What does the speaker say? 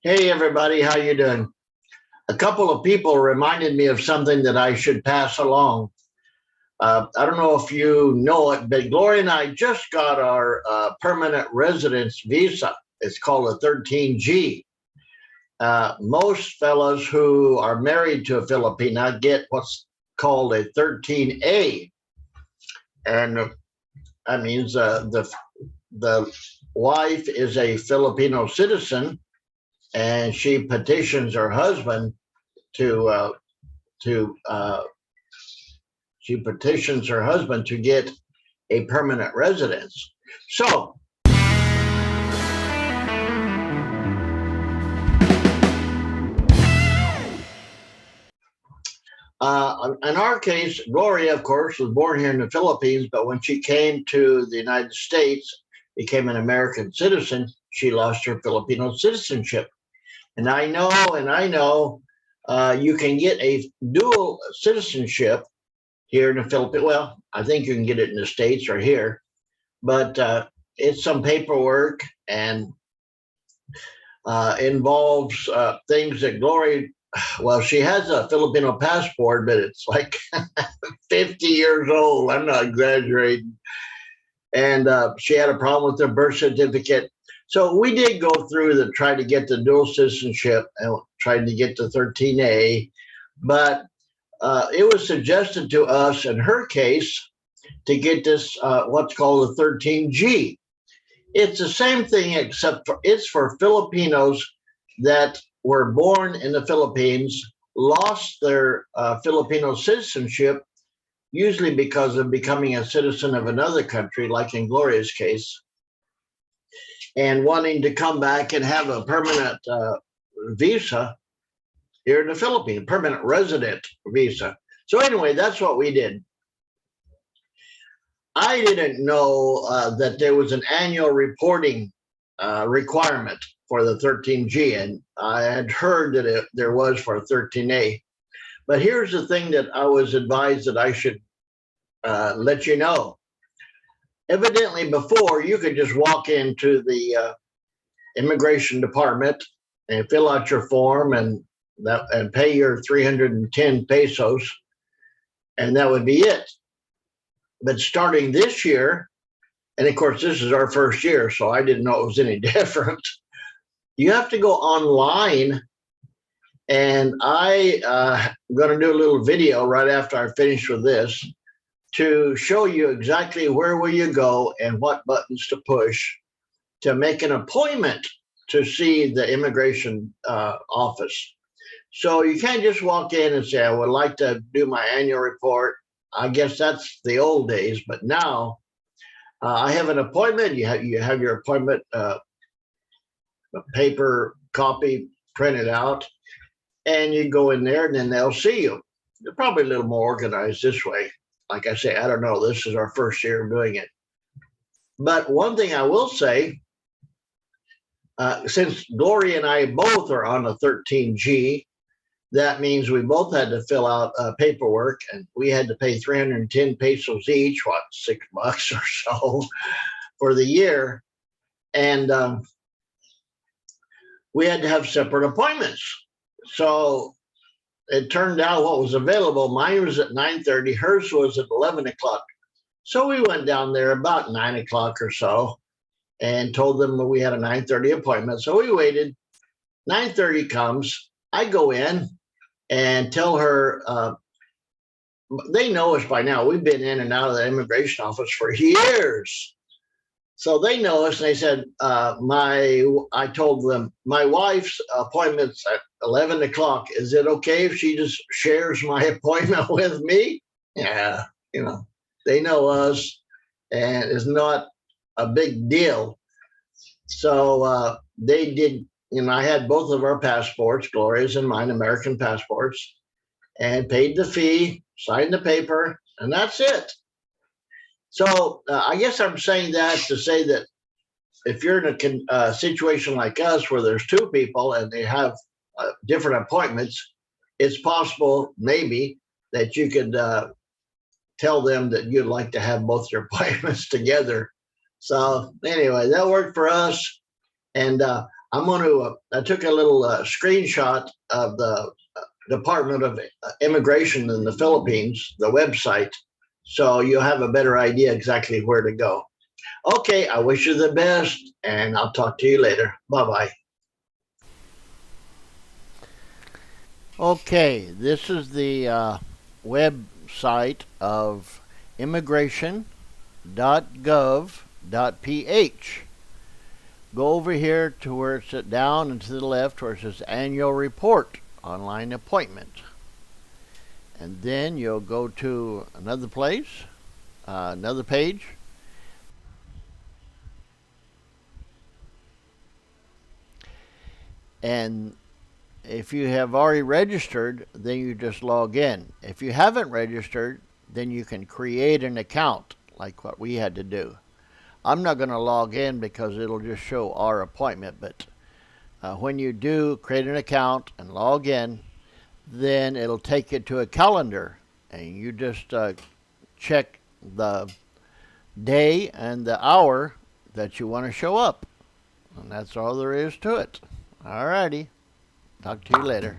Hey everybody, how you doing? A couple of people reminded me of something that I should pass along. I don't know if you know it, but Gloria and I just got our permanent residence visa. It's called a 13G. Most fellows who are married to a Filipina get what's called a 13A, and that means the wife is a Filipino citizen, and she petitions her husband to to she petitions her husband to get a permanent residence. So in our case, Gloria, of course, was born here in the Philippines, but when she came to the United States, became an American citizen, she lost her Filipino citizenship. And I know, you can get a dual citizenship here in the Philippines. Well, I think you can get it in the States or here, but it's some paperwork and involves things that Gloria, well, she has a Filipino passport, but it's like 50 years old. I'm not exaggerating. And she had a problem with her birth certificate. So we did go through the try to get the dual citizenship and tried to get the 13A, but it was suggested to us in her case to get this what's called a 13G. It's the same thing except it's for Filipinos that were born in the Philippines, lost their Filipino citizenship, usually because of becoming a citizen of another country, like in Gloria's case, and wanting to come back and have a permanent visa here in the Philippines, permanent resident visa. So anyway, that's what we did. I didn't know that there was an annual reporting requirement for the 13G, and I had heard that there was for 13A. But here's the thing that I was advised that I should let you know. Evidently, before you could just walk into the immigration department and fill out your form and pay your 310 pesos, and that would be it. But starting this year, and of course this is our first year, so I didn't know it was any different. You have to go online, and I'm going to do a little video right after I finish with this to show you exactly where will you go and what buttons to push to make an appointment to see the immigration office. So you can't just walk in and say, I would like to do my annual report. I guess that's the old days, but now I have an appointment. You have your appointment paper copy printed out, and you go in there and then they'll see you. They're probably a little more organized this way. Like I say, I don't know. This is our first year of doing it. But one thing I will say, since Gloria and I both are on a 13G, that means we both had to fill out paperwork, and we had to pay 310 pesos each, what, $6 or so for the year. And we had to have separate appointments. So it turned out what was available, mine was at 9:30, hers was at 11 o'clock. So we went down there about 9 o'clock or so and told them that we had a 9:30 appointment. So we waited. 9:30 comes. I go in and tell her, they know us by now. We've been in and out of the immigration office for years. So they know us, and they said, I told them, my wife's appointment's at 11 o'clock. Is it okay if she just shares my appointment with me? Yeah, they know us, and it's not a big deal. So they did, I had both of our passports, Gloria's and mine, American passports, and paid the fee, signed the paper, and that's it. So I guess I'm saying that to say that if you're in a situation like us where there's two people and they have different appointments, it's possible maybe that you could tell them that you'd like to have both your appointments together. So anyway, that worked for us. And I'm going to, I took a little screenshot of the Department of Immigration in the Philippines, the website, so you'll have a better idea exactly where to go. Okay, I wish you the best, and I'll talk to you later. Bye-bye. Okay, this is the website of immigration.gov.ph. Go over here to where it's down and to the left where it says Annual Report, Online Appointment. And then you'll go to another place, another page. And if you have already registered, then you just log in. If you haven't registered, then you can create an account like what we had to do. I'm not going to log in because it'll just show our appointment, but when you do create an account and log in, then it'll take you to a calendar, and you just check the day and the hour that you want to show up. And that's all there is to it. Alrighty. Talk to you later.